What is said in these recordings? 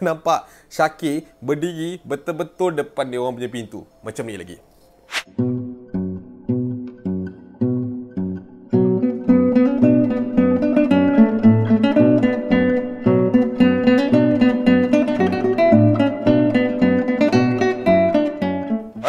Nampak Syakir berdiri betul-betul depan dia orang punya pintu. Macam ni lagi.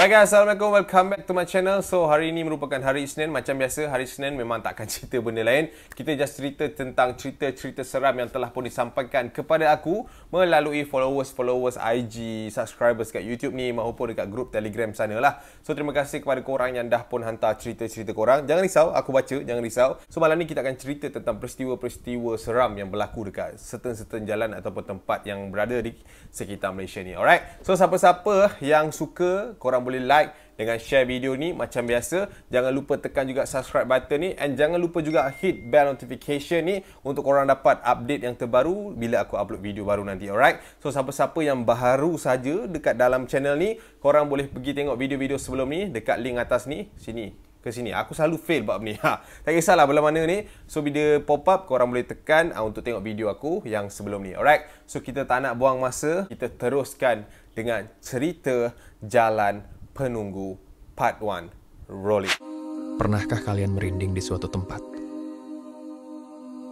Alright guys, Assalamualaikum, welcome back to my channel. So hari ini merupakan hari Isnin. Macam biasa, hari Isnin memang takkan cerita benda lain. Kita just cerita tentang cerita-cerita seram yang telah pun disampaikan kepada aku melalui followers IG, subscribers kat YouTube ni maupun dekat grup Telegram sana lah. So terima kasih kepada korang yang dah pun hantar cerita-cerita korang. Jangan risau, aku baca, jangan risau. So malam ni kita akan cerita tentang peristiwa-peristiwa seram yang berlaku dekat certain jalan ataupun tempat yang berada di sekitar Malaysia ni. Alright, so siapa-siapa yang suka, korang boleh like dengan share video ni macam biasa. Jangan lupa tekan juga subscribe button ni, and jangan lupa juga hit bell notification ni untuk korang dapat update yang terbaru bila aku upload video baru nanti. Alright, so siapa-siapa yang baru saja dekat dalam channel ni, korang boleh pergi tengok video-video sebelum ni dekat link atas ni, sini ke sini. Aku selalu fail bab ni. Tak kisahlah belah mana ni. So bila pop up, korang boleh tekan untuk tengok video aku yang sebelum ni. Alright, so kita tak nak buang masa, kita teruskan dengan cerita Jalan Penunggu Part 1. Rolling. Pernahkah kalian merinding di suatu tempat?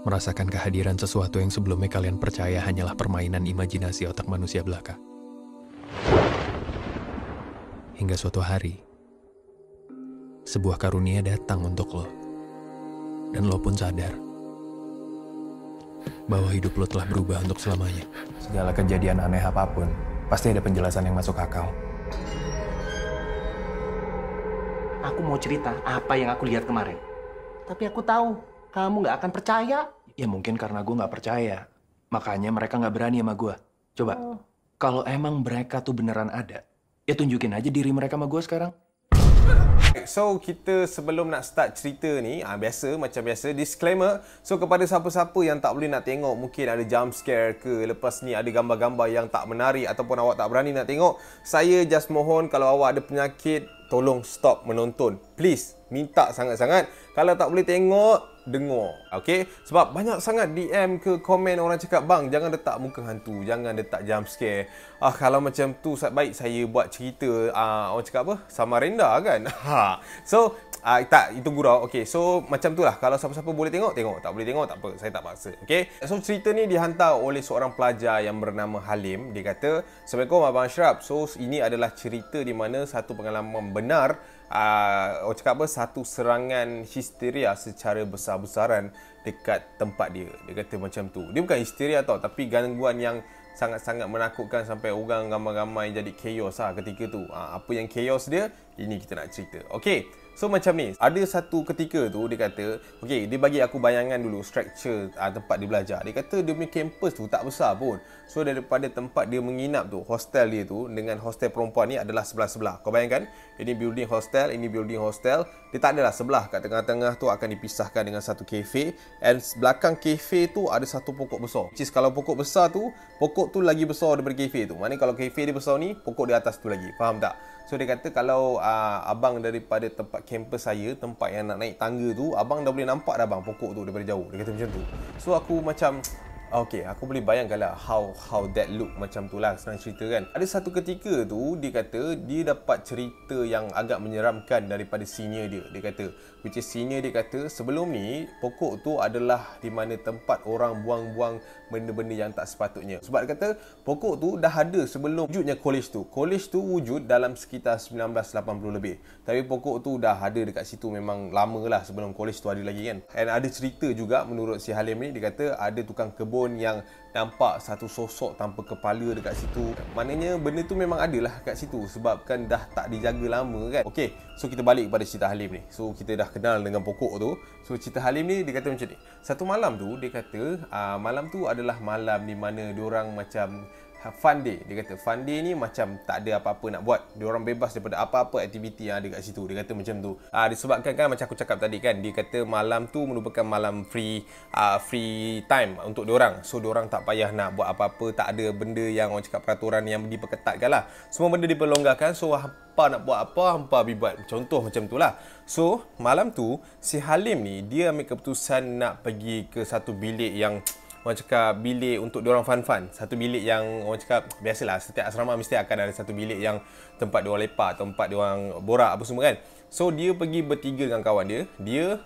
Merasakan kehadiran sesuatu yang sebelumnya kalian percaya hanyalah permainan imajinasi otak manusia belaka. Hingga suatu hari, sebuah karunia datang untuk lo. Dan lo pun sadar bahwa hidup lo telah berubah untuk selamanya. Segala kejadian aneh apapun, pasti ada penjelasan yang masuk akal. Aku mau cerita apa yang aku lihat kemarin. Tapi aku tahu kamu nggak akan percaya. Ya mungkin karena gue nggak percaya. Makanya mereka nggak berani sama gue. Coba, kalau emang mereka tuh beneran ada, ya tunjukin aja diri mereka sama gue sekarang. So kita sebelum nak start cerita ni, macam biasa disclaimer. So kepada siapa-siapa yang tak boleh nak tengok, mungkin ada jump scare ke, lepas ni ada gambar-gambar yang tak menarik ataupun awak tak berani nak tengok, saya just mohon kalau awak ada penyakit, tolong stop menonton. Please, minta sangat-sangat. Kalau tak boleh tengok, dengar. Okay? Sebab banyak sangat DM ke komen orang cakap, bang, jangan letak muka hantu, jangan letak jump scare. Kalau macam tu, baik saya buat cerita, orang cakap apa? Samarinda kan? So, tak, itu gurau. Okay, so macam tu lah. Kalau siapa-siapa boleh tengok, tengok. Tak boleh tengok, tak apa. Saya tak paksa. Okay? So, cerita ni dihantar oleh seorang pelajar yang bernama Halim. Dia kata, Assalamualaikum Abang Ashraf. So, ini adalah cerita di mana satu pengalaman benar, orang cakap apa, satu serangan histeria secara besar-besaran dekat tempat dia. Dia kata macam tu. Dia bukan histeria tau, tapi gangguan yang sangat-sangat menakutkan sampai orang ramai-ramai jadi chaos lah ketika tu. Apa yang chaos dia, ini kita nak cerita. Okay, so macam ni. Ada satu ketika tu dia kata, okay, dia bagi aku bayangan dulu structure tempat dia belajar. Dia kata dia punya campus tu tak besar pun. So daripada tempat dia menginap tu, hostel dia tu dengan hostel perempuan ni adalah sebelah-sebelah. Kau bayangkan, ini building hostel, ini building hostel. Dia tak adalah sebelah. Kat tengah-tengah tu akan dipisahkan dengan satu kafe. And belakang kafe tu ada satu pokok besar. Which is kalau pokok besar tu, pokok tu lagi besar daripada kafe tu. Maknanya kalau kafe dia besar ni, pokok di atas tu lagi. Faham tak? So dia kata kalau abang daripada tempat kampus saya, tempat yang nak naik tangga tu, abang dah boleh nampak dah bang pokok tu daripada jauh. Dia kata macam tu. So aku macam, okay, aku boleh bayangkan lah how that look macam tu lah, senang cerita kan. Ada satu ketika tu, dia kata dia dapat cerita yang agak menyeramkan daripada senior dia. Dia kata, which is senior dia kata, sebelum ni, pokok tu adalah di mana tempat orang buang-buang benda-benda yang tak sepatutnya. Sebab dia kata, pokok tu dah ada sebelum wujudnya college tu. College tu wujud dalam sekitar 1980 lebih. Tapi pokok tu dah ada dekat situ memang lama lah sebelum college tu ada lagi kan. And ada cerita juga menurut si Halim ni, dia kata ada tukang kebun yang nampak satu sosok tanpa kepala dekat situ. Maknanya benda tu memang ada lah kat situ sebab kan dah tak dijaga lama kan. Okay, so kita balik kepada cerita Halim ni. So kita dah kenal dengan pokok tu. So cerita Halim ni dia kata macam ni. Satu malam tu dia kata malam tu adalah malam di mana diorang macam fun day. Dia kata fun day ni macam tak ada apa-apa nak buat. Diorang bebas daripada apa-apa aktiviti yang ada kat situ. Dia kata macam tu. Disebabkan kan macam aku cakap tadi kan, dia kata malam tu merupakan malam free time untuk diorang. So diorang tak payah nak buat apa-apa, tak ada benda yang orang cakap peraturan yang diperketatkan lah. Semua benda diperlonggarkan. So hampa nak buat apa, hampa pergi buat. Contoh macam tu lah. So malam tu si Halim ni dia ambil keputusan nak pergi ke satu bilik yang orang orang cakap bilik untuk diorang fun-fun. Satu bilik yang orang cakap biasalah setiap asrama mesti akan ada satu bilik yang tempat diorang lepak, tempat diorang borak apa semua kan. So dia pergi bertiga dengan kawan dia. Dia,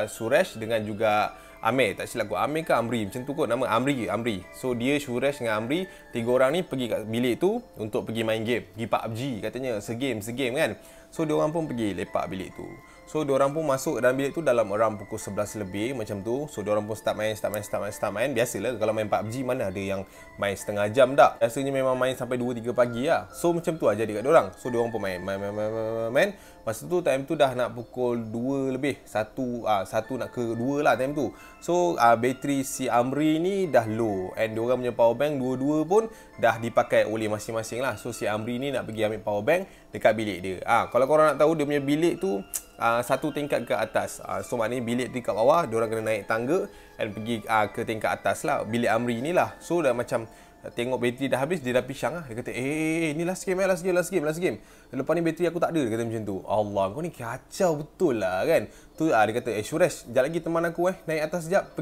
Suresh dengan juga Amir, tak silap aku. Amir ke Amri, macam tu kot nama. Amri. So dia, Suresh dengan Amri, 3 orang ni pergi kat bilik tu untuk pergi main game. Pergi PUBG katanya, segame kan. So diorang pun pergi lepak bilik tu. So diorang pun masuk dalam bilik tu dalam around pukul 11 lebih macam tu. So diorang pun start main. Biasalah kalau main PUBG mana ada yang main setengah jam tak. Biasanya memang main sampai 2-3 pagi lah. So macam tu aja dekat diorang. So diorang pun main. Masa tu time tu dah nak pukul 2 lebih. Satu nak ke 2 lah time tu. So bateri si Amri ni dah low. And diorang punya power bank dua-dua pun dah dipakai oleh masing-masing lah. So si Amri ni nak pergi ambil power bank dekat bilik dia. Kalau korang nak tahu dia punya bilik tu satu tingkat ke atas. So maknanya bilik tu kat bawah, diorang kena naik tangga dan pergi ke tingkat atas lah. Bilik Amri ni lah. So dah macam tengok bateri dah habis, dia dah pisang lah. Dia kata, ni last game. Lepas ni bateri aku tak ada. Dia kata macam tu. Allah, kau ni kacau betul lah kan. Tu dia kata, Suresh, sekejap lagi teman aku naik atas sekejap,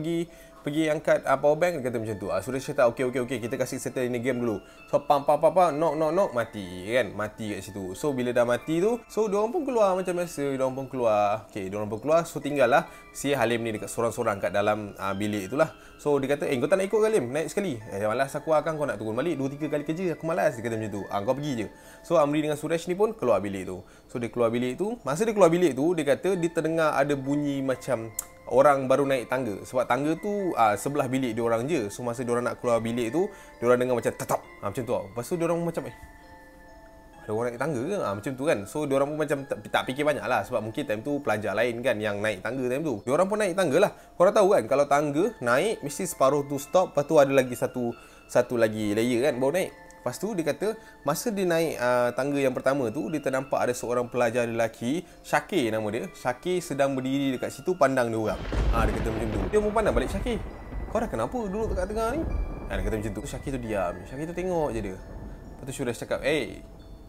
pergi angkat power bank. Dia kata macam tu. Suresh kata, okey, kita kasih settle ini game dulu. So pam, knock, mati kan. Mati kat situ. So bila dah mati tu, so diorang pun keluar macam biasa. Diorang pun keluar. So tinggal lah si Halim ni dekat sorang-sorang kat dalam bilik itulah. So dia kata, kau tak nak ikut Halim? Naik sekali. Malas aku akan kau nak turun balik 2-3 kali kerja, aku malas. Dia kata macam tu. Kau pergi je. So Amri dengan Suresh ni pun keluar bilik tu. So dia keluar bilik tu. Masa dia keluar bilik tu, dia kata dia terdengar ada bunyi macam orang baru naik tangga. Sebab tangga tu sebelah bilik dia orang je. So masa dia orang nak keluar bilik tu, dia orang dengar macam tatap. Macam tu. Lepas tu dia orang macam ada orang naik tangga ke? Macam tu kan. So dia orang pun macam tak fikir banyak lah. Sebab mungkin time tu pelajar lain kan yang naik tangga time tu. Dia orang pun naik tangga lah. Korang tahu kan kalau tangga naik mesti separuh tu stop. Lepas tu ada lagi satu lagi layer kan baru naik. Lepas tu dia kata masa dia naik tangga yang pertama tu, dia ternampak ada seorang pelajar lelaki, Syakir nama dia. Syakir sedang berdiri dekat situ pandang dia orang. Dia kata macam tu. Dia pun pandang balik Syakir. Kau dah kenapa duduk dekat tengah ni? Dia kata macam tu. Syakir tu diam. Syakir tu tengok je dia. Lepas tu Suresh cakap,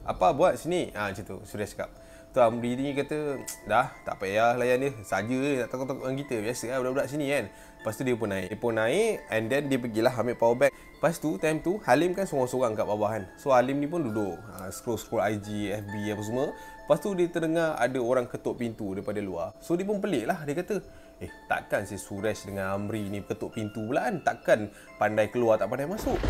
apa buat sini? Macam tu Suresh cakap. Tu Amri ni kata, dah tak payah layan dia. Saja nak takut-takut dengan kita. Biasa lah budak-budak sini kan. Lepas tu dia pun naik. And then dia pergilah ambil power bank. Lepas tu time tu Halim kan sorang-sorang kat bawah kan. So Halim ni pun duduk scroll IG, FB apa semua. Lepas tu dia terdengar ada orang ketuk pintu daripada luar. So dia pun pelik lah. Dia kata, takkan si Suresh dengan Amri ni ketuk pintu pula kan. Takkan pandai keluar tak pandai masuk.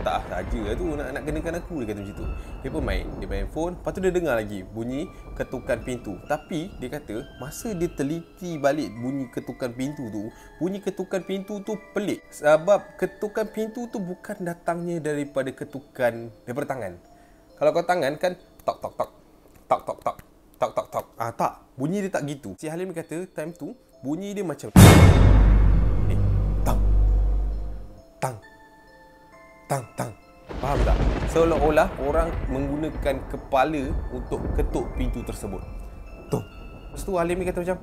Tak saja tu nak kenakan aku. Dia kata macam tu. Dia pun main phone. Lepas tu dia dengar lagi bunyi ketukan pintu. Tapi dia kata masa dia teliti balik bunyi ketukan pintu tu, bunyi ketukan pintu tu pelik. Sebab ketukan pintu tu bukan datangnya daripada ketukan daripada tangan. Kalau kau tangan kan tok tok tok tok tok tok tok tok tok. Tak, bunyi dia tak gitu. Si Halim kata time tu bunyi dia macam tang. Faham tak? Seolah-olah orang menggunakan kepala untuk ketuk pintu tersebut. Lepas tu Halim ni kata macam,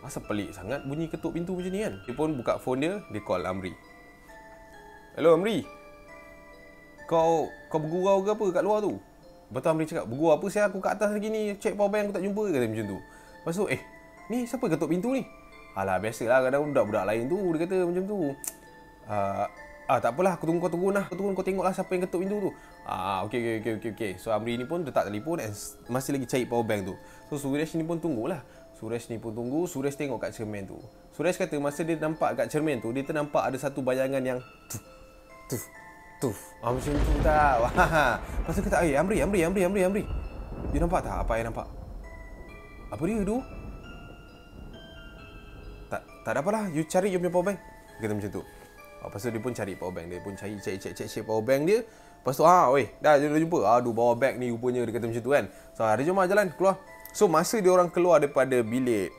asal pelik sangat bunyi ketuk pintu macam ni kan. Dia pun buka phone dia call Amri. Hello Amri. Kau bergurau ke apa kat luar tu? Lepas tu Amri cakap, bergurau apa saya, aku kat atas lagi ni, check power bank aku tak jumpa. Kata macam tu. Lepas tu, ni siapa ketuk pintu ni? Alah biasalah kadang budak-budak lain tu. Dia kata macam tu. Tak apalah, aku tunggu kau turun lah. Kau turun kau tengoklah siapa yang ketuk pintu tu. Okey. So Amri ni pun letak telefon dan masih lagi cari power bank tu. So Suresh ni pun tunggulah. Suresh tengok kat cermin tu. Suresh kata masa dia nampak kat cermin tu, dia ternampak ada satu bayangan yang macam tu tak. Lepas tu kata, Amri. You nampak tak apa yang nampak? Apa dia tu? Tak ada apalah, you cari you punya power bank. Dia kata macam tu. Lepas tu dia pun cari power bank. Dia pun cek power bank dia. Lepas tu dah jumpa. Aduh bawa bag ni rupanya. Dia kata macam tu kan. So jom jalan keluar. So masa dia orang keluar daripada bilik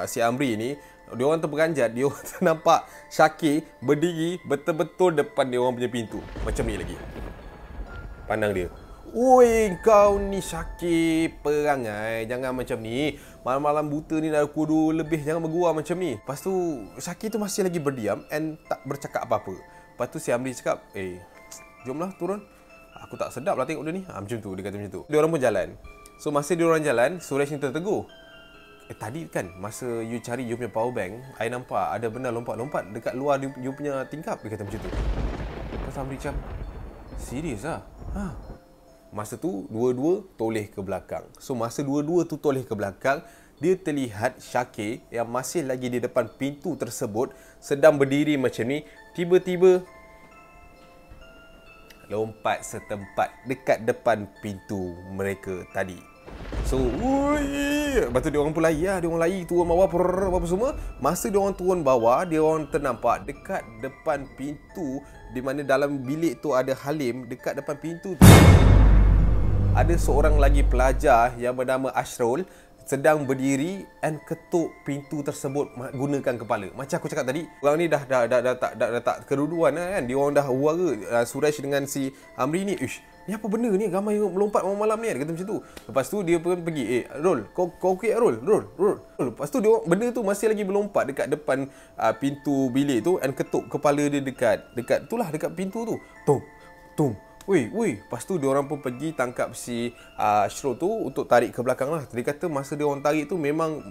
si Amri ni, dia orang terperanjat. Dia orang nampak Syakir berdiri betul-betul depan dia orang punya pintu. Macam ni lagi. Pandang dia. Oi, kau ni Syakir, perangai. Jangan macam ni. Malam-malam buta ni dah pukul 2 lebih. Jangan bergurau macam ni. Lepas tu, Syakir tu masih lagi berdiam and tak bercakap apa-apa. Lepas tu si Amri cakap, jomlah turun. Aku tak sedap lah tengok dia ni. Macam tu, dia kata macam tu. Dia orang pun jalan. So, masa dia orang jalan, Suresh ni tertegur. tadi kan masa you cari you punya power bank, I nampak ada benda lompat-lompat dekat luar you punya tingkap. Dia kata macam tu. Lepas Amri macam, serius lah? Ha. Masa tu dua-dua toleh ke belakang. So masa dua-dua tu toleh ke belakang, dia terlihat Syakir yang masih lagi di depan pintu tersebut sedang berdiri macam ni, tiba-tiba lompat setempat dekat depan pintu mereka tadi. So, lepas tu dia orang pun lari lah. Dia orang lari turun bawah apa semua. Masa dia orang turun bawah, dia orang ternampak dekat depan pintu, di mana dalam bilik tu ada Halim. Dekat depan pintu tu ada seorang lagi pelajar yang bernama Ashrul sedang berdiri and ketuk pintu tersebut gunakan kepala. Macam aku cakap tadi, orang ni dah tak keruduan lah kan. Dia orang dah huara Suresh dengan si Amri ni. Ish, ni apa benda ni? Ramai melompat malam ni. Dia kata macam tu. Lepas tu dia pun pergi, Rol, kau okey Rol? Lepas tu dia benda tu masih lagi melompat dekat depan pintu bilik tu and ketuk kepala dia dekat pintu tu. Tum. Woi. Lepas tu diorang pun pergi tangkap si Ashrul tu untuk tarik ke belakang lah. Dia kata masa dia orang tarik tu memang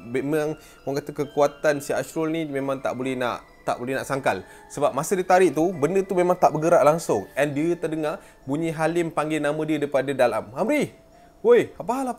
orang kata kekuatan si Ashrul ni memang tak boleh nak sangkal. Sebab masa dia tarik tu, benda tu memang tak bergerak langsung. And dia terdengar bunyi Halim panggil nama dia daripada dalam. Amri! Woi, apa hal?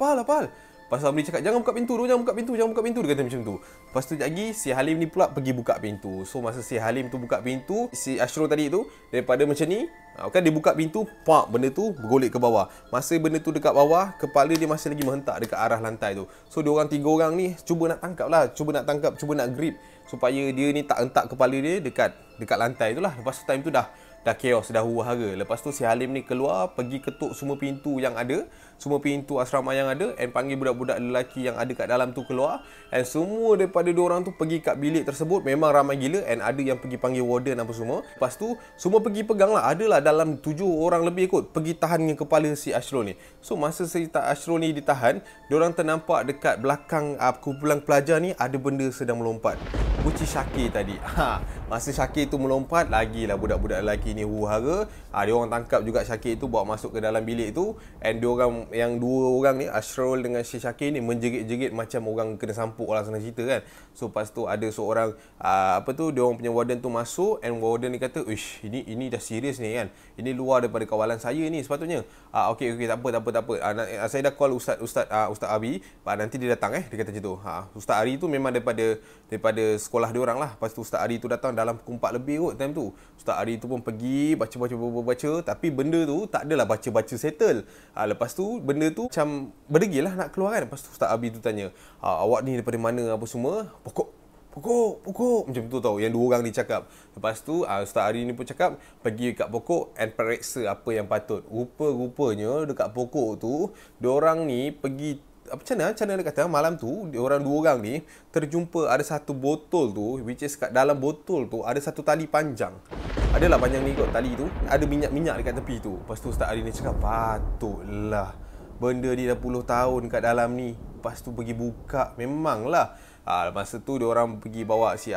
Lepas Amri cakap, jangan buka pintu. Dia kata macam tu. Lepas tu lagi, si Halim ni pula pergi buka pintu. So masa si Halim tu buka pintu, si Ashrul tadi tu, daripada macam ni, kan dia buka pintu, benda tu bergolek ke bawah. Masa benda tu dekat bawah, kepala dia masih lagi menghentak dekat arah lantai tu. So tiga orang ni cuba nak tangkap, cuba nak grip supaya dia ni tak hentak kepala dia dekat lantai tu lah. Lepas tu time tu dah chaos, dah huru-hara. Lepas tu si Halim ni keluar, pergi ketuk semua pintu yang ada, semua pintu asrama yang ada, and panggil budak-budak lelaki yang ada kat dalam tu keluar. And semua daripada diorang tu pergi kat bilik tersebut. Memang ramai gila, and ada yang pergi panggil warden apa semua. Lepas tu semua pergi pegang lah. Adalah dalam 7 orang lebih kot pergi tahan dengan kepala si Ashrul ni. So masa si Ashrul ni ditahan, diorang ternampak dekat belakang kumpulan pelajar ni ada benda sedang melompat. Uci Syakir tadi. Masa Syakir tu melompat, lagilah budak-budak lelaki ni huru-hara. Dia orang tangkap juga Syakir tu, bawa masuk ke dalam bilik tu. And diorang, yang dua orang ni, Ashrul dengan si Syakir ni, menjerit-jerit macam orang kena sampuk lah, senang cerita kan. So lepas tu ada seorang diorang punya warden tu masuk, and warden ni kata, "Uish, ini dah serius ni kan. Ini luar daripada kawalan saya ni sepatutnya." Okey, tak apa. Saya dah call Ustaz Abi. Nanti dia datang dia kata macam tu. Ustaz Ari tu memang daripada sekolah dia orang lah. Lepas tu Ustaz Ari tu datang dalam pukul 4 lebih kot time tu. Ustaz Ari tu pun pergi baca, tapi benda tu tak adalah baca settle. Lepas tu benda tu macam berdegil lah nak keluar kan. Lepas tu Ustaz Abi tu tanya, "Awak ni daripada mana apa semua?" Pokok macam tu tau, yang dua orang ni cakap. Lepas tu Ustaz Ari ni pun cakap pergi kat pokok and periksa apa yang patut. Rupanya dekat pokok tu diorang ni pergi, macam mana dia kata, malam tu dua orang ni terjumpa ada satu botol tu, which is kat dalam botol tu ada satu tali panjang. Adalah panjang ni kot tali tu, ada minyak dekat tepi tu. Lepas tu Ustaz Ari ni cakap, patutlah benda ni dah puluh tahun kat dalam ni. Lepas tu pergi buka, memanglah. Masa tu diorang pergi bawa si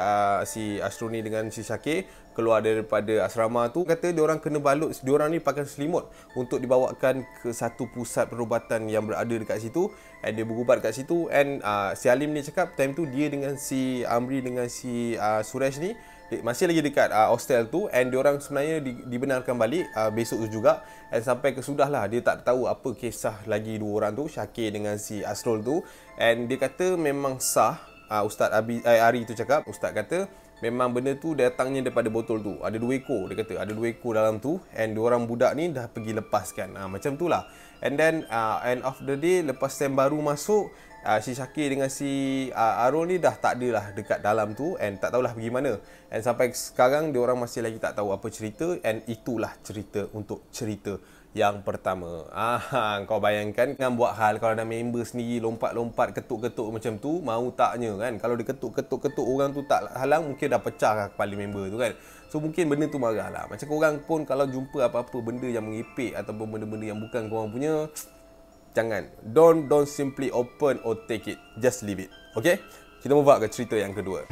Ashrul ni dengan si Syakir keluar daripada asrama tu. Kata diorang kena balut, diorang ni pakai selimut untuk dibawakan ke satu pusat perubatan yang berada dekat situ. And dia berubat kat situ. And si Halim ni cakap time tu dia dengan si Amri dengan si Suresh ni masih lagi dekat hostel tu. And diorang sebenarnya dibenarkan balik besok tu juga. And sampai kesudahlah dia tak tahu apa kisah lagi dua orang tu, Syakir dengan si Ashrul tu. And dia kata memang sah. Ustaz Ari tu cakap, Ustaz kata memang benda tu datangnya daripada botol tu. Ada 2 ekor, dia kata ada 2 ekor dalam tu. And diorang budak ni dah pergi lepaskan. Macam tu lah. And then end of the day, lepas sem baru masuk, si Syakir dengan si Arul ni dah tak ada lah dekat dalam tu. And tak tahulah pergi mana. And sampai sekarang diorang masih lagi tak tahu apa cerita. And itulah cerita untuk cerita yang pertama. Kau bayangkan dengan buat hal kalau ada member sendiri lompat-lompat, ketuk-ketuk macam tu, mau taknya kan. Kalau dia ketuk-ketuk orang tu tak halang, mungkin dah pecah lah kepala member tu kan. So mungkin benda tu marah lah. Macam korang pun kalau jumpa apa-apa benda yang mengipik ataupun benda-benda yang bukan korang punya, jangan. Don't simply open or take it. Just leave it. Okay? Kita move on ke cerita yang kedua.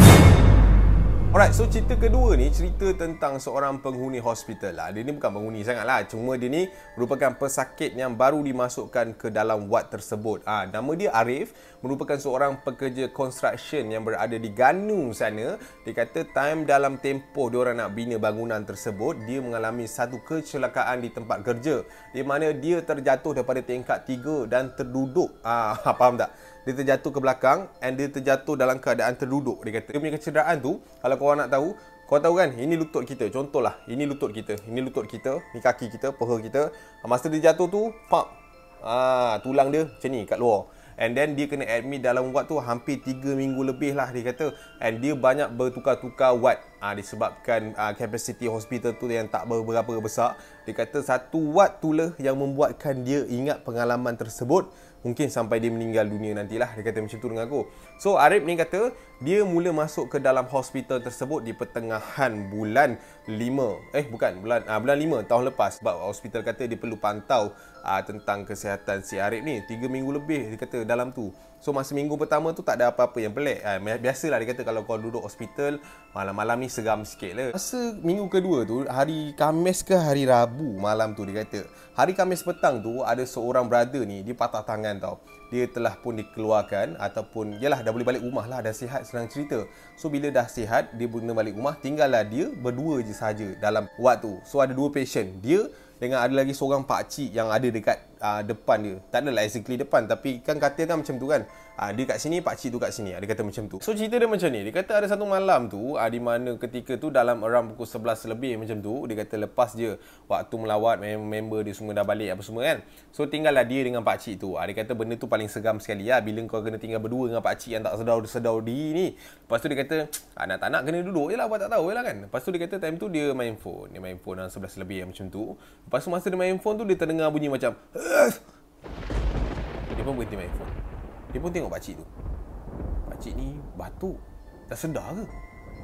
Alright, so cerita kedua ni cerita tentang seorang penghuni hospital lah. Dia ni bukan penghuni sangat lah. Cuma dia ni merupakan pesakit yang baru dimasukkan ke dalam ward tersebut. Nama dia Arif, merupakan seorang pekerja construction yang berada di Ganu sana. Dia kata time dalam tempoh diorang nak bina bangunan tersebut, dia mengalami satu kecelakaan di tempat kerja. Di mana dia terjatuh daripada tingkat 3 dan terduduk. Faham tak? Dia terjatuh ke belakang and dia terjatuh dalam keadaan terduduk. Dia kata dia punya kecederaan tu, kalau korang nak tahu, korang tahu kan, ini lutut kita. Contohlah, ini lutut kita, ini lutut kita, ni kaki kita, paha kita. Masa dia jatuh tu, pam, tulang dia macam ni kat luar. And then dia kena admit dalam ward tu hampir 3 minggu lebih lah dia kata. And dia banyak bertukar-tukar ward disebabkan capacity hospital tu yang tak berapa besar. Dia kata satu ward tu lah yang membuatkan dia ingat pengalaman tersebut. Mungkin sampai dia meninggal dunia nantilah. Dia kata macam tu dengan aku. So Arif ni kata dia mula masuk ke dalam hospital tersebut di pertengahan bulan 5. Bulan 5 tahun lepas. Sebab hospital kata dia perlu pantau tentang kesihatan si Arif ni. 3 minggu lebih dia kata dalam tu. So masa minggu pertama tu tak ada apa-apa yang pelik. Biasalah dia kata kalau kau duduk hospital malam-malam ni seram sikit lah. Masa minggu kedua tu, hari Khamis ke hari Rabu malam tu dia kata. Hari Khamis petang tu ada seorang brother ni, dia patah tangan tau. Dia telah pun dikeluarkan ataupun yalah dah boleh balik rumah lah, dah sihat senang cerita. So bila dah sihat, dia guna balik rumah, tinggallah dia berdua je saja dalam ward tu. So ada 2 patient, dia dengan ada lagi seorang pakcik yang ada dekat depan dia. Tak adalah exactly depan, tapi kan katil kan macam tu kan. Dia kat sini, pakcik tu kat sini. Dia kata macam tu. So cerita dia macam ni. Dia kata ada satu malam tu, di mana ketika tu dalam around pukul 11 lebih macam tu, dia kata lepas je waktu melawat, member dia semua dah balik apa semua kan. So tinggallah dia dengan pakcik tu. Dia kata benda tu paling seram sekali lah, bila kau kena tinggal berdua dengan pakcik yang tak sedar diri ni. Lepas tu dia kata, nak tak nak kena duduk je lah, buat tak tahu je lah kan. Lepas tu dia kata time tu dia main phone. Dia main phone dalam 11 lebih macam tu. Lepas tu masa dia main phone tu, dia terdengar bunyi macam dia pun berhenti main phone. Dia pun tengok pakcik tu. Pakcik ni batuk. Tak sedar ke?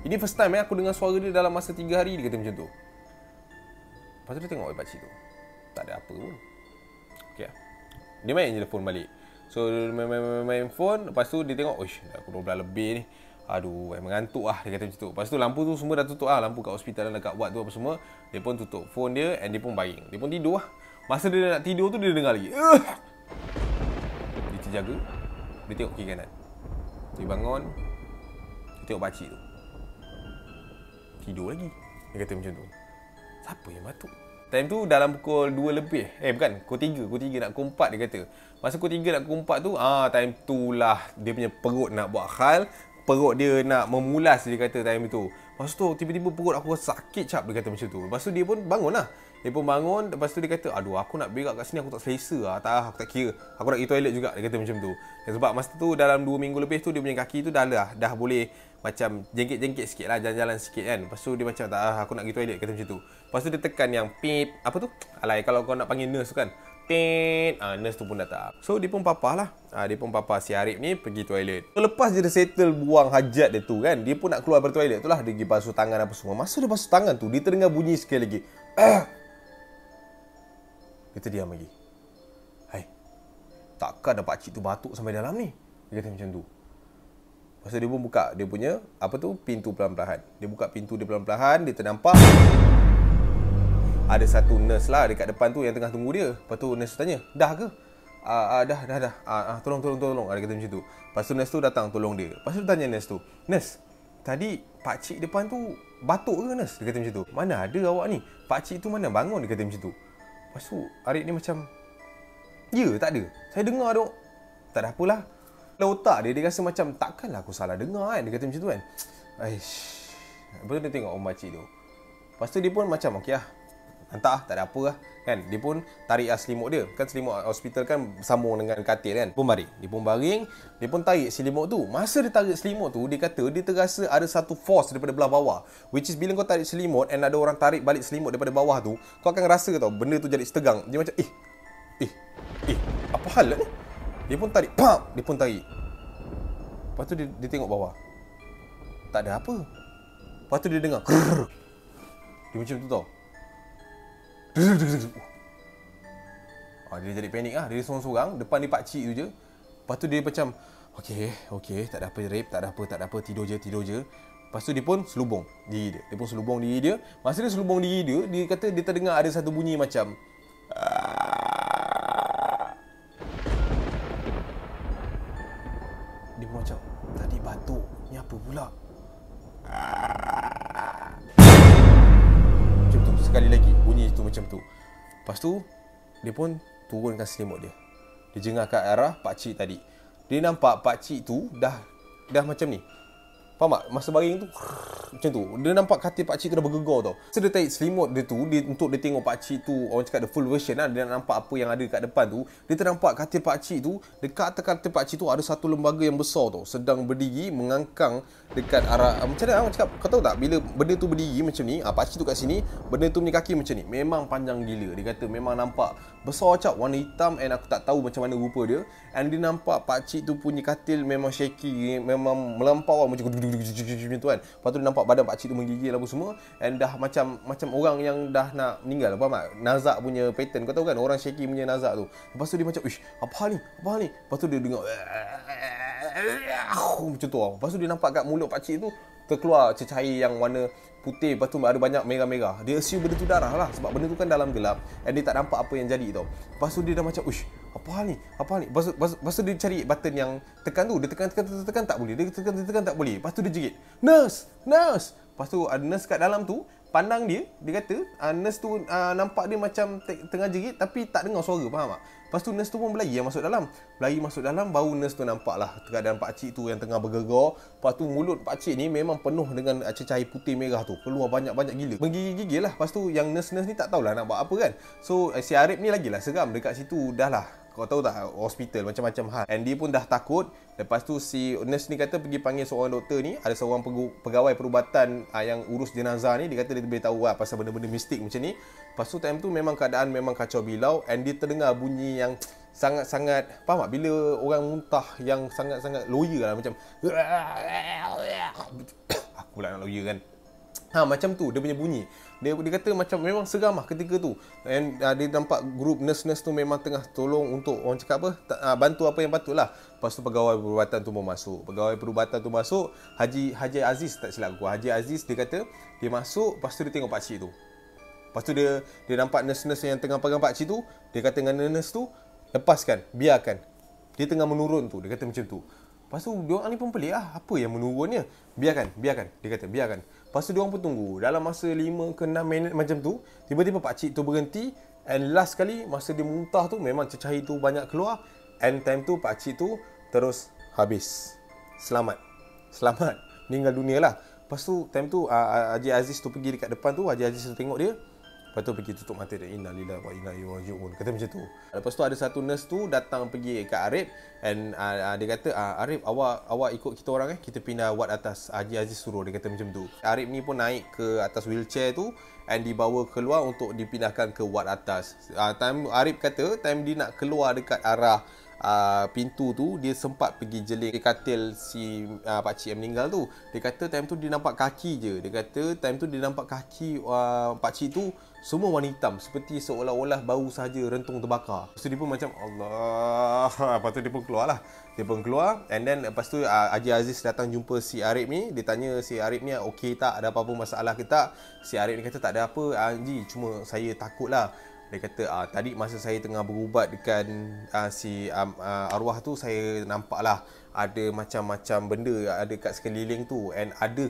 Ini first time aku dengar suara dia dalam masa 3 hari. Dia kata macam tu. Lepas tu dia tengok pakcik tu, tak ada apa pun. Okay. Dia main je telefon balik. So main phone. Lepas tu dia tengok, oish, aku 12 lebih ni. Aduh, mengantuk lah. Dia kata macam tu. Lepas tu lampu tu semua dah tutup lah. Lampu kat hospital dan dekat ward tu apa semua. Dia pun tutup phone dia and dia pun baring. Dia pun tidur lah. Masa dia nak tidur tu dia dengar lagi. Dia terjaga. Dia tengok kiri kanan. Dia bangun. Dia tengok pakcik tu tidur lagi. Dia kata macam tu. Siapa yang batuk? Time tu dalam pukul 2 lebih. Pukul 3 nak pukul 4 dia kata. Masa pukul 3 nak pukul 4 tu, time tu lah dia punya perut nak buat hal. Perut dia nak memulas dia kata time tu. Lepas tu tiba-tiba perut aku sakit cap, dia kata macam tu. Lepas tu dia pun bangun lah. Dia pun bangun, lepas tu dia kata, aduh aku nak berak kat sini aku tak selesa lah. Aku tak kira. Aku nak pergi toilet juga, dia kata macam tu. Sebab masa tu dalam 2 minggu lebih tu dia punya kaki tu dah boleh macam jengkit-jengkit sikit lah, jalan-jalan sikit kan. Lepas tu dia macam tak, aku nak pergi toilet, kata macam tu. Lepas tu dia tekan yang pip, apa tu? Alai, kalau kau nak panggil nurse tu kan. Pip, nurse tu pun datang. So dia pun papah lah. Dia pun papah si Arif ni pergi toilet. So, lepas dia settle buang hajat dia tu kan, dia pun nak keluar dari toilet tu lah. Dia pergi basuh tangan apa semua. Masa dia basuh tangan tu, dia terdengar bunyi sekali lagi. Dia terdiam lagi. Hai, takkan ada pakcik tu batuk sampai dalam ni? Dia kata macam tu. Lepas tu dia pun buka dia punya pintu perlahan-lahan. Dia buka pintu dia perlahan-lahan, dia ternampak ada satu nurse lah dekat depan tu yang tengah tunggu dia. Lepas tu nurse tanya, dah ke? Dah. Tolong. Dia kata macam tu. Lepas tu nurse tu datang tolong dia. Lepas tu tanya nurse tu, nurse, tadi pakcik depan tu batuk ke nurse? Dia kata macam tu. Mana ada awak ni? Pakcik tu mana bangun? Dia kata macam tu. Lepas tu Arif ni macam, ya tak ada, saya dengar dok. Tak ada apalah. Dalam otak dia rasa macam takkanlah aku salah dengar kan. Dia kata macam tu kan. Lepas tu dia tengok makcik tu. Lepas tu dia pun macam okey lah, hantar tak ada apa lah kan. Dia pun tarik selimut dia. Kan selimut hospital kan sambung dengan katil kan. Dia pun baring. Dia pun tarik selimut tu. Masa dia tarik selimut tu, dia kata dia terasa ada satu force daripada belah bawah. Which is bila kau tarik selimut and ada orang tarik balik selimut daripada bawah tu, kau akan rasa tau benda tu jadi setegang. Dia macam apa hal lah ni? Dia pun tarik, pam! Dia pun tarik. Lepas tu dia tengok bawah. Tak ada apa. Lepas tu dia dengar krrr. Dia macam tu tau. Dia jadi panik lah. Dia sorang-sorang depan ni pakcik tu je. Lepas tu dia macam, Okey, tak ada apa Rip, tak ada apa, tidur je. Lepas Lepas tu dia pun selubung diri dia. Dia pun selubung diri dia. Masa dia selubung diri dia, dia kata dia terdengar ada satu bunyi macam dia pun macam, tadi batuk, ni apa pula? Macam tu, sekali lagi bunyi tu macam tu. Lepas tu dia pun turunkan selimut dia. Dia jengah ke arah pakcik tadi. Dia nampak pakcik tu dah macam ni. Faham tak? Masa baring tu macam tu. Dia nampak katil pakcik tu dah bergegar tau. Masa dia tarik selimut dia tu, untuk dia tengok pakcik tu, orang cakap the full version lah, dia nak nampak apa yang ada kat depan tu. Dia ternampak katil pakcik tu, dekat atas katil pakcik tu ada satu lembaga yang besar tau, sedang berdiri mengangkang dekat arah, macam mana orang cakap, kau tahu tak, bila benda tu berdiri macam ni, pakcik tu kat sini, benda tu punya kaki macam ni. Memang panjang gila. Dia kata memang nampak besar cak, warna hitam, and aku tak tahu macam mana rupa dia. And dia nampak pakcik tu punya katil memang shaky, memang melampau lah, macam tu kan. Lepas tu dia nampak badan pakcik tu menggigil apa semua, and dah macam orang yang dah nak meninggal. Faham tak? Nazak punya pattern, kau tahu kan, orang shaky punya nazak tu. Lepas tu dia macam, ish, apa hal ni? Lepas tu dia dengar macam tu. Lepas tu dia nampak kat mulut pakcik tu terkeluar cecair yang warna putih, lepas tu ada banyak merah-merah. Dia assume benda tu darah lah, sebab benda tu kan dalam gelap, and dia tak nampak apa yang jadi tau. Lepas tu dia dah macam, uish, apa hal ni? Lepas tu dia cari button yang tekan tu. Dia tekan tak boleh. Dia tekan tak boleh. Lepas tu dia jerit, nurse. Lepas tu ada nurse kat dalam tu, pandang dia kata, nurse tu nampak dia macam tengah jerit tapi tak dengar suara, faham tak? Lepas tu nurse tu pun berlari masuk dalam. Baru nurse tu nampak lah keadaan pakcik tu yang tengah bergegar. Lepas tu mulut pakcik ni memang penuh dengan cecair putih merah tu, keluar banyak-banyak gila, menggigil lah. Lepas tu yang nurse-nurse ni tak tahulah nak buat apa kan. So si Arif ni lagilah seram dekat situ. Dah lah, kau tahu tak, hospital macam-macam hal, and dia pun dah takut. Lepas tu si nurse ni kata pergi panggil seorang doktor ni, ada seorang pegawai perubatan yang urus jenazah ni. Dia kata dia boleh tahu lah pasal benda-benda mistik macam ni. Lepas tu time tu memang keadaan memang kacau bilau, and dia terdengar bunyi yang sangat-sangat, faham tak, bila orang muntah yang sangat-sangat lawyer lah, macam aku pula nak lawyer kan. Macam tu dia punya bunyi. Dia kata macam memang seram lah ketika tu. And dia nampak grup nurse-nurse tu memang tengah tolong untuk, orang cakap apa, bantu apa yang patut lah. Lepas tu pegawai perubatan tu pun masuk. Haji Aziz, tak silap aku, Haji Aziz, dia kata dia masuk. Lepas tu dia tengok pakcik tu. Lepas tu dia nampak nurse-nurse yang tengah pegang pakcik tu. Dia kata dengan nurse tu, lepaskan, biarkan, dia tengah menurun tu. Dia kata macam tu. Lepas tu diorang ni pun pelik lah, apa yang menurunnya. Biarkan, dia kata biarkan. Lepas tu diorang pun tunggu. Dalam masa 5 ke 6 minit macam tu, tiba-tiba pakcik tu berhenti. And last kali masa dia muntah tu, memang cecair tu banyak keluar. And time tu pakcik tu terus habis. Selamat, meninggal dunia lah. Lepas tu time tu Haji Aziz tu pergi dekat depan tu. Haji Aziz tu tengok dia. Lepas tu pergi tutup mata dia. Innalillahi wa inna ilaihi raji'un. Kata macam tu. Lepas tu ada satu nurse tu datang pergi kat Arif. And dia kata, Arif, awak ikut kita orang kita pindah ward atas. Haji Aziz suruh. Dia kata macam tu. Arif ni pun naik ke atas wheelchair tu, and dibawa keluar untuk dipindahkan ke ward atas. Arif kata time dia nak keluar dekat arah pintu tu, dia sempat pergi jelik katil si pakcik yang meninggal tu. Dia kata time tu dia nampak kaki je. Dia kata time tu dia nampak kaki pakcik tu semua warna hitam, seperti seolah-olah baru sahaja rentung terbakar. Lepas tu dia pun macam Allah. Lepas tu dia pun keluar lah. And then lepas tu Haji Aziz datang jumpa si Arif ni. Dia tanya si Arif ni okey tak, ada apa-apa masalah ke tak. Si Arif ni kata tak ada apa Haji, cuma saya takut lah. Dia kata tadi masa saya tengah berubat dekat si arwah tu, saya nampak lah ada macam-macam benda ada kat sekeliling tu, and ada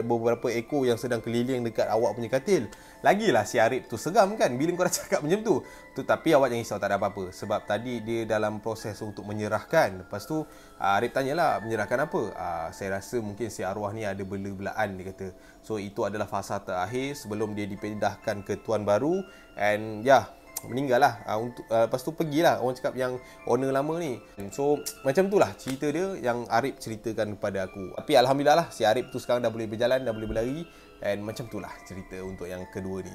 beberapa ekor yang sedang keliling dekat awak punya katil. Lagilah si Arif tu seram kan bila kau dah cakap macam tu. Tapi awak jangan risau, tak ada apa-apa. Sebab tadi dia dalam proses untuk menyerahkan. Lepas tu Arif tanyalah, menyerahkan apa? Saya rasa mungkin si arwah ni ada bela-belaan, dia kata. So itu adalah fasa terakhir sebelum dia dipindahkan ke tuan baru. And meninggal lah. Lepas tu pergilah orang cakap yang owner lama ni. So macam tu lah cerita dia yang Arif ceritakan kepada aku. Tapi Alhamdulillah lah, si Arif tu sekarang dah boleh berjalan, dah boleh berlari. And macam tu lah cerita untuk yang kedua ni.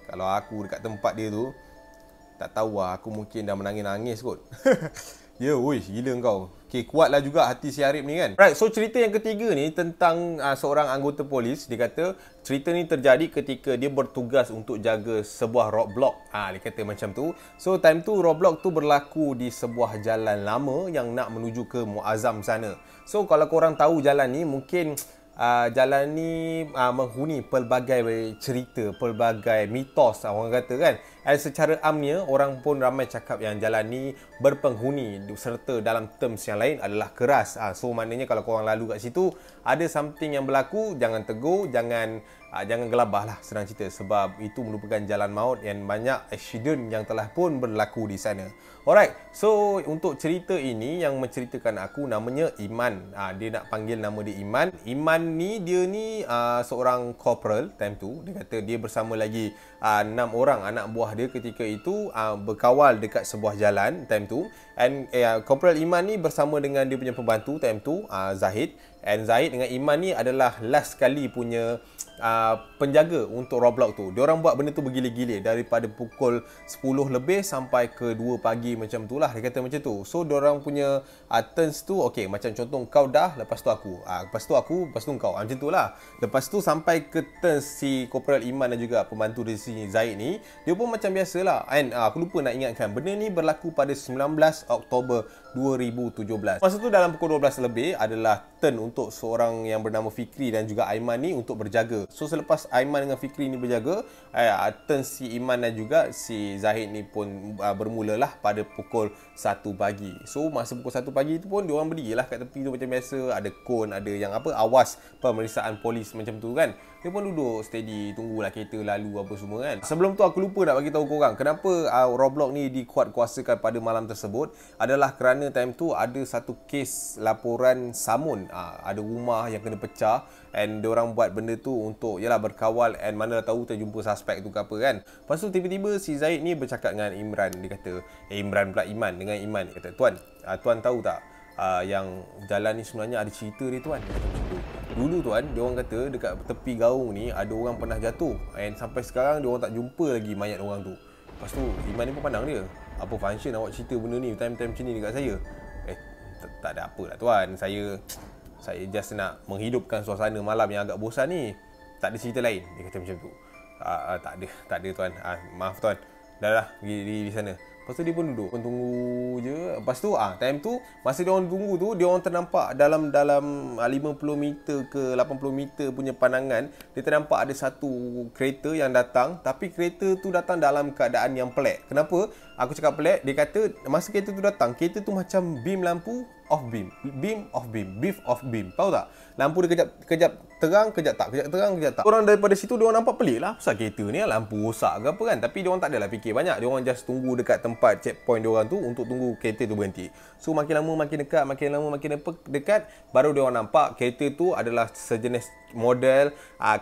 Kalau aku dekat tempat dia tu, tak tahu lah, aku mungkin dah menangis-nangis kot. Ya, woi, gila kau. Okay, kuatlah juga hati si Arif ni kan. Right, so cerita yang ketiga ni tentang seorang anggota polis. Dia kata cerita ni terjadi ketika dia bertugas untuk jaga sebuah roadblock. Dia kata macam tu. So time tu roadblock tu berlaku di sebuah jalan lama yang nak menuju ke Muazzam sana. So kalau korang tahu jalan ni, mungkin jalan ni menghuni pelbagai cerita, pelbagai mitos orang kata kan. Dan secara amnya orang pun ramai cakap yang jalan ni berpenghuni serta dalam terms yang lain adalah keras. So maknanya kalau korang lalu kat situ ada something yang berlaku, jangan tegur, jangan gelabah lah, senang cerita, sebab itu merupakan jalan maut yang banyak accident yang telah pun berlaku di sana. Alright, so untuk cerita ini yang menceritakan aku namanya Iman. Dia nak panggil nama dia Iman. Iman ni dia ni seorang corporal time tu. Dia kata dia bersama lagi 6 orang anak buah dia ketika itu berkawal dekat sebuah jalan time tu. And Corporal Iman ni bersama dengan dia punya pembantu time tu, Zahid. And Zahid dengan Iman ni adalah last kali punya penjaga untuk roadblock tu. Diorang buat benda tu bergila-gila daripada pukul 10 lebih sampai ke 2 pagi macam tu lah. Dia kata macam tu. So diorang punya turns tu, okay, macam contoh kau dah, lepas tu aku, lepas tu aku, lepas tu kau, macam tu lah. Lepas tu sampai ke turns si Corporal Iman dan juga pembantu dari sini Zahid ni, dia pun macam biasalah. And aku lupa nak ingatkan, benda ni berlaku pada 19 Oktober 2017. Masa tu dalam pukul 12 lebih adalah turn untuk seorang yang bernama Fikri dan juga Aiman ni untuk berjaga. So selepas Aiman dengan Fikri ni berjaga, turn si Iman dan juga si Zahid ni pun bermulalah pada pukul 1 pagi. So masa pukul 1 pagi tu pun diorang berdirilah kat tepi tu macam biasa, ada kon, ada yang apa, awas pemeriksaan polis macam tu kan. Dia pun duduk steady, tunggulah kereta lalu apa semua kan. Sebelum tu aku lupa nak bagi tahu korang kenapa roadblock ni dikuatkuasakan pada malam tersebut, adalah kerana time tu ada satu kes laporan samun. Ada rumah yang kena pecah and diorang buat benda tu untuk yalah berkawal, and mana tahu terjumpa suspek tu ke apa kan. Lepas tu tiba-tiba si Zaid ni bercakap dengan Imran. Dia kata, Imran pula Iman, dengan Iman. Dia kata, tuan tahu tak yang jalan ni sebenarnya ada cerita dia tuan. Dia kata macam tu. Dulu tuan, diorang kata dekat tepi gaung ni ada orang pernah jatuh, and sampai sekarang diorang tak jumpa lagi mayat orang tu. Lepas tu Iman ni pun pandang dia, apa function awak cerita benda ni time-time macam ni dekat saya? Tak ada apa lah tuan, saya just nak menghidupkan suasana malam yang agak bosan ni. Tak ada cerita lain. Dia kata macam tu. Tak ada tuan. Maaf tuan. Dah pergi di sana. Lepas tu dia pun duduk, tunggu je. Lepas tu time tu masa dia orang tunggu tu, dia orang ternampak dalam 50 meter ke 80 meter punya pandangan, dia ternampak ada satu kereta yang datang, tapi kereta tu datang dalam keadaan yang pelik. Kenapa aku cakap pelik? Dia kata masa kereta tu datang, kereta tu macam beam lampu off beam, beam off beam, beam off beam. Tahu tak? Lampu dia kejap terang, kejap tak, kejap terang, kejap tak. Orang daripada situ dia orang nampak pelik lah, pasal kereta ni lampu rosak ke apa kan. Tapi dia orang tak adalah fikir banyak. Dia orang just tunggu dekat tempat checkpoint dia orang tu untuk tunggu kereta tu berhenti. So makin lama makin dekat, makin lama makin dekat, baru dia orang nampak kereta tu adalah sejenis model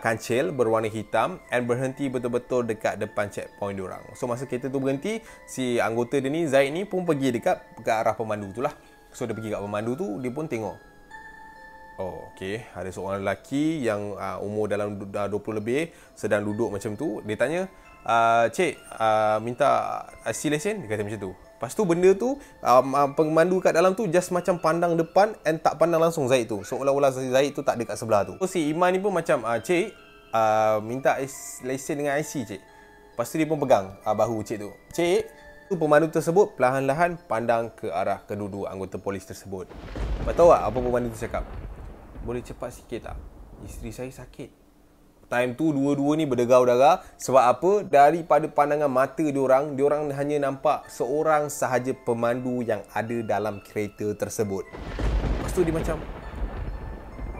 kancil berwarna hitam and berhenti betul-betul dekat depan checkpoint dia orang. So masa kereta tu berhenti, si anggota dia ni Zaid ni pun pergi dekat ke arah pemandu tu lah. So dia pergi kat pemandu tu, dia pun tengok. Oh, okey, ada seorang lelaki yang umur dalam 20 lebih sedang duduk macam tu. Dia tanya, "Cik, minta IC lesen?" Dia kata macam tu. Lepas tu benda tu pemandu kat dalam tu just macam pandang depan and tak pandang langsung Zaid tu. Seolah-olah Zaid tu tak ada kat sebelah tu. So si Iman ni pun macam, "Cik, minta lesen dengan IC, cik." Lepas tu dia pun pegang bahu cik tu. "Cik." Tu pemandu tersebut perlahan-lahan pandang ke arah kedua-dua anggota polis tersebut. Lepas tahu tak apa pemandu tu cakap? "Boleh cepat sikit tak? Isteri saya sakit." Time tu dua-dua ni berdegau-degau. Sebab apa? Daripada pandangan mata diorang hanya nampak seorang sahaja pemandu yang ada dalam kereta tersebut. Lepas tu dia macam,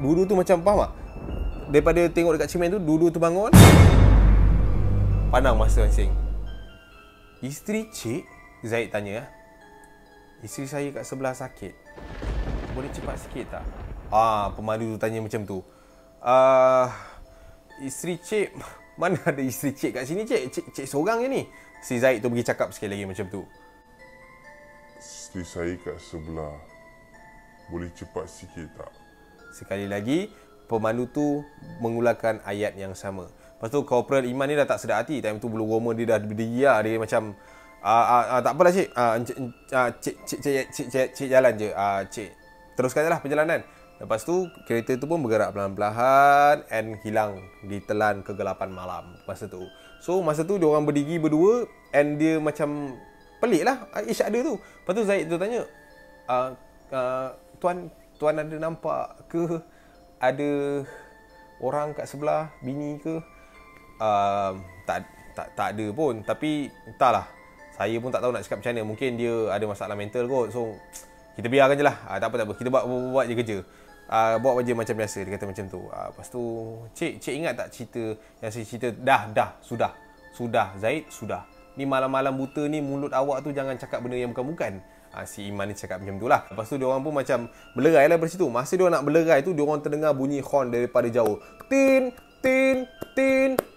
dua-dua tu macam, faham tak? Daripada tengok dekat cermin tu, dua-dua tu bangun, pandang masing-masing. "Isteri cik?" Zaid tanya. "Isteri saya kat sebelah sakit. Boleh cepat sikit tak?" Pemandu tu tanya macam tu. "Isteri cik, mana ada isteri cik kat sini cik? Cik seorang je ni." Si Zaid tu pergi cakap sekali lagi macam tu. "Isteri saya kat sebelah. Boleh cepat sikit tak?" Sekali lagi, pemandu tu mengularkan ayat yang sama. Lepas tu Corporal Iman ni dah tak sedar hati. Time tu bulu roma dia dah berdiri lah. Dia macam Tak apalah cik. Cik jalan je. Cik teruskan je lah perjalanan. Lepas tu kereta tu pun bergerak perlahan-lahan and hilang ditelan kegelapan malam masa tu. So masa tu dia orang berdiri berdua and dia macam pelik lah each other tu. Lepas tu Zaid tu tanya, tuan ada nampak ke ada orang kat sebelah, bini ke? Tak ada pun, tapi entahlah. Saya pun tak tahu nak cakap macam mana. Mungkin dia ada masalah mental kot. So kita biarkan je lah. Tak apa. Kita buat je kerja. Buat je macam biasa. Dia kata macam tu. Lepas tu cik ingat tak cerita yang saya cerita? Dah sudah Zaid, sudah. Ni malam-malam buta ni, mulut awak tu jangan cakap benda yang bukan-bukan. Si Iman ni cakap macam tu lah. Lepas tu diorang pun macam berlerai lah dari situ. Masa diorang nak berlerai tu, diorang terdengar bunyi horn daripada jauh. Tin.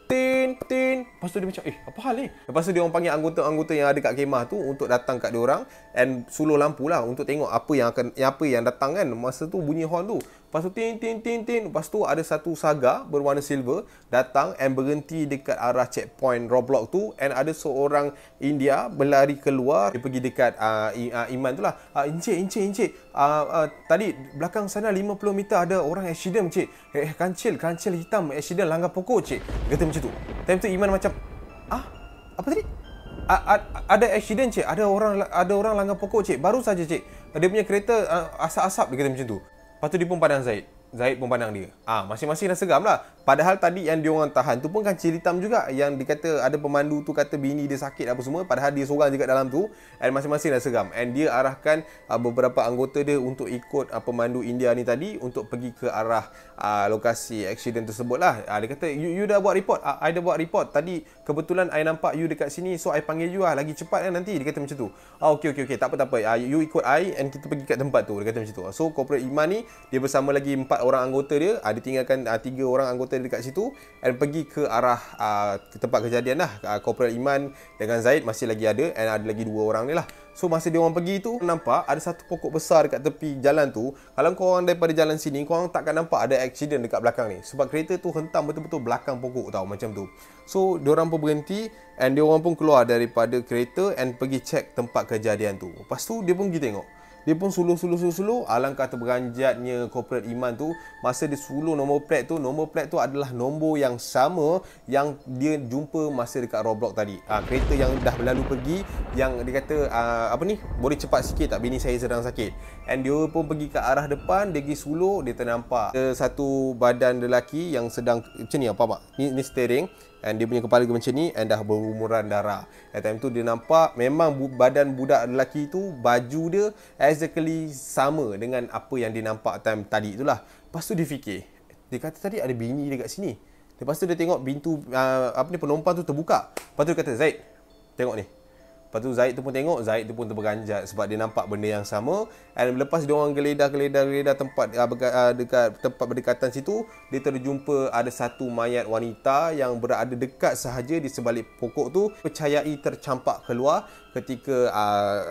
Lepas tu dia macam, apa hal ni? Lepas tu diorang panggil anggota-anggota yang ada kat kemah tu untuk datang kat diorang and suluh lampu lah untuk tengok apa yang datang kan. Masa tu bunyi horn tu. Lepas tu tin. Lepas tu ada satu saga berwarna silver datang and berhenti dekat arah checkpoint roadblock tu and ada seorang India berlari keluar. Dia pergi dekat Iman tu lah. Encik. Tadi belakang sana 50 meter ada orang accident cik. Kancil hitam accident langgar pokok cik. Dia kata macam tu. Time tu Iman macam, apa tadi? Ada accident cik. Ada orang langgar pokok cik. Baru saja cik. Dia punya kereta asap-asap, dia kata macam tu. Lepas tu dia pun pandang Zaid. Zaid pun pandang dia. Masing-masing dah seram lah. Padahal tadi yang dia orang tahan tu pun kancil hitam juga. Yang dikata ada pemandu tu kata bini dia sakit apa semua. Padahal dia seorang juga dalam tu. And masing-masing dah seram. And dia arahkan beberapa anggota dia untuk ikut pemandu India ni tadi untuk pergi ke arah lokasi accident tersebut lah. Dia kata, you dah buat report? I dah buat report. Tadi kebetulan I nampak you dekat sini. So I panggil you lah. Lagi cepat kan nanti. Dia kata macam tu. Okay. Tak apa. You ikut I and kita pergi kat tempat tu. Dia kata macam tu. So Corporal Iman ni, dia bersama lagi 4 orang anggota dia. Dia tinggalkan 3 orang anggota dia dekat situ and pergi ke arah ke tempat kejadian lah. Corporal Iman dengan Zaid masih lagi ada and ada lagi 2 orang ni lah. So masa dia orang pergi tu, nampak ada satu pokok besar dekat tepi jalan tu. Kalau korang daripada jalan sini, korang takkan nampak ada accident dekat belakang ni. Sebab kereta tu hentam betul-betul belakang pokok tau, macam tu. So diorang pun berhenti and diorang pun keluar daripada kereta and pergi cek tempat kejadian tu. Lepas tu dia pun pergi tengok. Dia pun suluh. Alangkah terberanjatnya Corporal Iman tu. Masa dia suluh nombor plat tu adalah nombor yang sama yang dia jumpa masa dekat roadblock tadi. Kereta yang dah berlalu pergi, yang dia kata boleh cepat sikit tak, bini saya sedang sakit. And dia pun pergi ke arah depan. Dia pergi suluh, dia ternampak ada satu badan lelaki yang sedang macam ni, apa ni steering. And dia punya kepala macam ni and dah berlumuran darah. At time tu dia nampak memang badan budak lelaki tu, baju dia exactly sama dengan apa yang dia nampak time tadi itulah. Lepas tu dia fikir, dia kata tadi ada bini dekat sini. Lepas tu dia tengok pintu penumpang tu terbuka. Lepas tu dia kata, Zaid, tengok ni. Lepas tu Zaid tu pun tengok, Zaid tu pun terberanjat sebab dia nampak benda yang sama. And lepas dia orang geledah tempat dekat tempat berdekatan situ, dia terjumpa ada satu mayat wanita yang berada dekat sahaja di sebalik pokok tu, percayai tercampak keluar ketika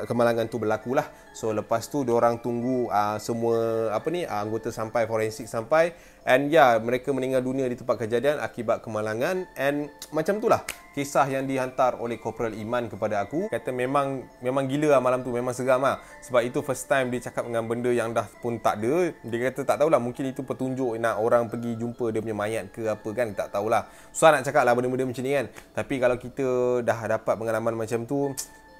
kemalangan tu berlakulah. So lepas tu diorang tunggu semua anggota sampai, forensik sampai, and mereka meninggal dunia di tempat kejadian akibat kemalangan. And macam itulah kisah yang dihantar oleh Corporal Iman kepada aku. Kata memang gila lah malam tu, memang seram lah. Sebab itu first time dia cakap dengan benda yang dah pun tak ada. Dia kata tak tahulah, mungkin itu petunjuk nak orang pergi jumpa dia punya mayat ke apa kan, tak tahulah. Susah nak cakap lah benda-benda macam ni kan. Tapi kalau kita dah dapat pengalaman macam tu,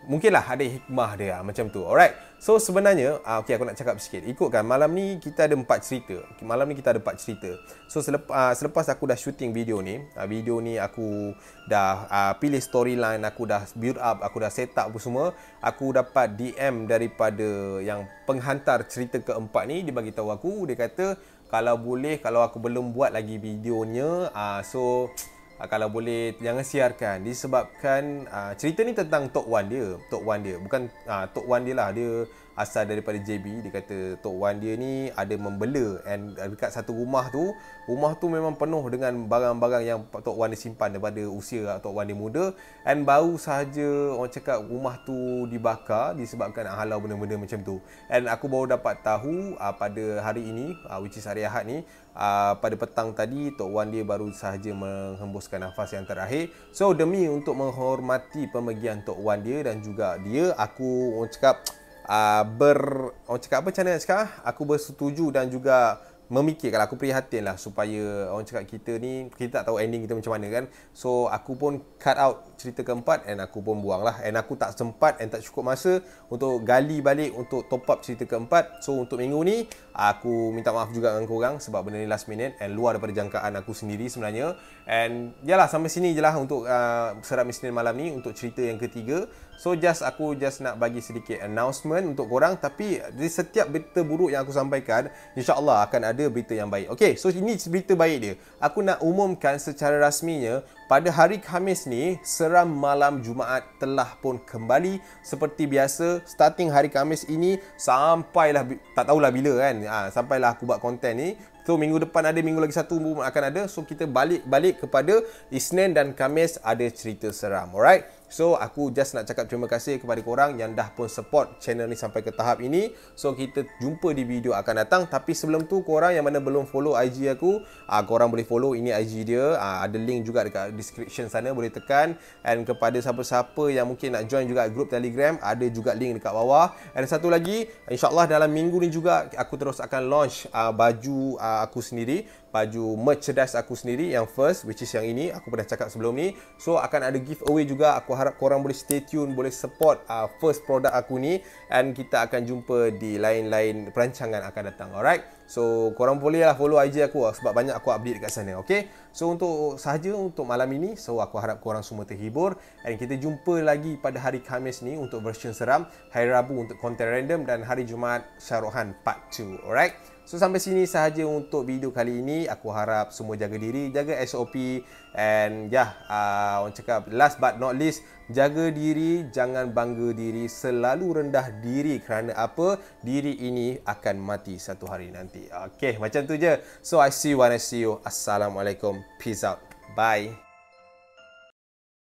mungkinlah ada hikmah dia macam tu. Alright. So sebenarnya aku nak cakap sikit. Ikutkan malam ni kita ada 4 cerita. So selepas aku dah shooting video ni aku dah pilih storyline, aku dah build up, aku dah set up apa semua. Aku dapat DM daripada yang penghantar cerita keempat ni. Dia bagi tahu aku, dia kata kalau boleh, kalau aku belum buat lagi videonya, kalau boleh jangan siarkan, disebabkan cerita ni tentang Tok Wan dia. Bukan Tok Wan dia lah, dia asal daripada JB. Dia kata Tok Wan dia ni ada membela, and dekat satu rumah tu memang penuh dengan barang-barang yang Tok Wan dia simpan daripada usia Tok Wan dia muda, and baru sahaja orang cakap rumah tu dibakar disebabkan halau benda-benda macam tu. And aku baru dapat tahu pada hari ini, which is hari Ahad ni, pada petang tadi Tok Wan dia baru sahaja menghembuskan nafas yang terakhir. So demi untuk menghormati pemergian Tok Wan dia dan juga dia, aku orang cakap orang cakap apa, macam mana nak cakap, aku bersetuju dan juga memikirkan, aku prihatin lah supaya orang cakap kita ni, kita tak tahu ending kita macam mana kan. So aku pun cut out cerita keempat and aku pun buang lah, and aku tak sempat and tak cukup masa untuk gali balik untuk top up cerita keempat. So untuk minggu ni aku minta maaf juga dengan korang sebab benda ni last minute and luar daripada jangkaan aku sendiri sebenarnya. And yalah, sampai sini je lah untuk Seram Isnin malam ni, untuk cerita yang ketiga. So aku just nak bagi sedikit announcement untuk korang, tapi di setiap berita buruk yang aku sampaikan, insya-Allah akan ada berita yang baik. Okay, so ini berita baik dia. Aku nak umumkan secara rasminya pada hari Khamis ni, Seram Malam Jumaat telah pun kembali seperti biasa. Starting hari Khamis ini sampailah, tak tahulah bila kan, sampailah aku buat konten ni. So minggu depan ada, minggu lagi satu akan ada. So kita balik kepada Isnin dan Khamis ada cerita seram. Alright. So aku just nak cakap terima kasih kepada korang yang dah pun support channel ni sampai ke tahap ini. So kita jumpa di video akan datang. Tapi sebelum tu, korang yang mana belum follow IG aku, korang boleh follow. Ini IG dia, ada link juga dekat description sana, boleh tekan. And kepada siapa-siapa yang mungkin nak join juga group Telegram, ada juga link dekat bawah. And satu lagi, insyaAllah dalam minggu ni juga aku terus akan launch baju aku sendiri, baju merchandise aku sendiri yang first, which is yang ini, aku pernah cakap sebelum ni. So akan ada giveaway juga. Aku harap korang boleh stay tune, boleh support first produk aku ni, and kita akan jumpa di lain-lain perancangan akan datang. Alright, so korang boleh lah follow IG aku sebab banyak aku update dekat sana. Okay, so untuk sahaja untuk malam ini, so aku harap korang semua terhibur, and kita jumpa lagi pada hari Khamis ni untuk version seram, hari Rabu untuk konten random, dan hari Jumaat Syarohan Part 2. Alright, so sampai sini sahaja untuk video kali ini. Aku harap semua jaga diri, jaga SOP, and orang cakap last but not least, jaga diri, jangan bangga diri, selalu rendah diri, kerana apa? Diri ini akan mati satu hari nanti. Okay, macam tu je. So I see you when I see you. Assalamualaikum. Peace out. Bye.